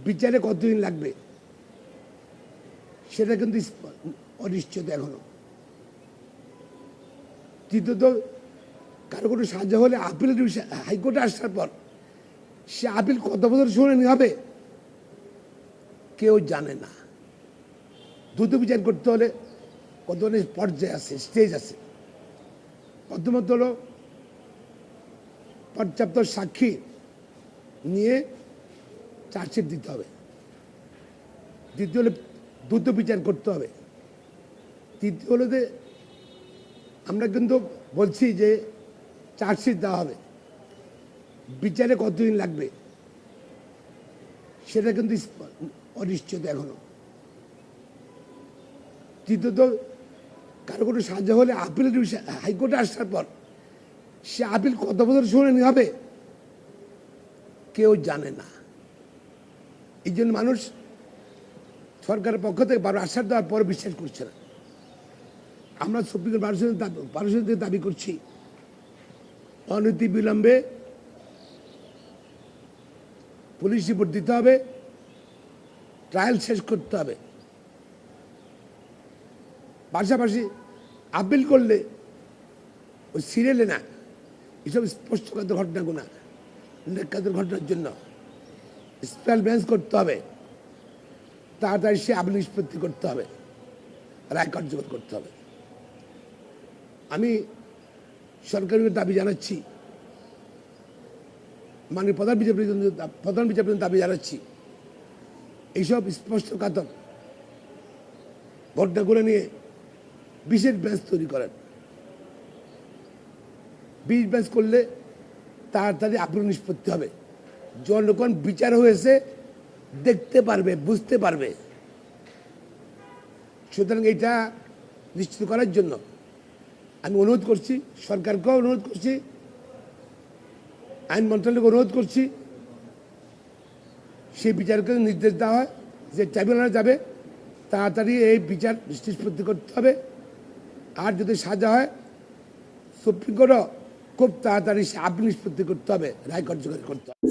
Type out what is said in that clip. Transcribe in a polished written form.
বিচারে কতদিন লাগবে সেটা কিন্তু অনিশ্চিত এখনো। তৃতীয়ত, কারো কোনো সাজা হলে আপিলের হাইকোর্টে আসার পর সে আপিল কত বছর শুনানি হবে কেউ জানে না। দ্রুত বিচার করতে হলে কত ধরনের পর্যায়ে আছে, স্টেজ আছে। প্রথমত হলো পর্যাপ্ত সাক্ষী নিয়ে চার্জশিট দিতে হবে। দ্বিতীয় হলে দ্রুত বিচার করতে হবে। তৃতীয় হলো যে আমরা কিন্তু বলছি যে চার্জশিট দেওয়া হবে, বিচারে কতদিন লাগবে সেটা কিন্তু অনিশ্চিত এখনো। তৃতীয়ত, কারো কোনো সাজা হলে আপিলের হাইকোর্টে আসার পর সে আপিল কত বছর শুনানি হবে কেউ জানে না। এই জন্য মানুষ সরকারের পক্ষ থেকে আশ্বাস দেওয়ার পর বিশ্বাস করছে না। আমরা সুপ্রিম কোর্ট ভারতীয় দাবি করছি অনতি বিলম্বে পুলিশ রিপোর্ট দিতে হবে, ট্রায়াল শেষ করতে হবে। পাশাপাশি আপিল করলে ওই সিরিয়ালে না, এসব স্পষ্টকাত ঘটনাগুলো নিরাকাতের ঘটনার জন্য স্পেশাল বেঞ্চ করতে হবে, তাড়াতাড়ি সে আপিল নিষ্পত্তি করতে হবে, রায় কার্যকর করতে হবে। আমি সরকারের দাবি জানাচ্ছি, মাননীয় প্রধান বিচারপতি দাবি জানাচ্ছি, এইসব স্পষ্টকাতর ঘটনাগুলো নিয়ে বিশেষ বেঞ্চ তৈরি করেন। বিশেষ বেঞ্চ করলে তাড়াতাড়ি আপিল নিষ্পত্তি হবে, জনগণ বিচার হয়েছে দেখতে পারবে, বুঝতে পারবে। সুতরাং এটা নিশ্চিত করার জন্য আমি অনুরোধ করছি, সরকারকেও অনুরোধ করছি, আইন মন্ত্রণালয়কে অনুরোধ করছি, সেই বিচারকে নির্দেশ দেওয়া হয় যে ট্রাইব্যুনালে যাবে, তাড়াতাড়ি এই বিচার নিষ্পত্তি করতে হবে। আর যদি সাজা হয় সুপ্রিম কোর্টও খুব তাড়াতাড়ি সে আপিল নিষ্পত্তি করতে হবে, রায় কার্যকরী করতে হবে।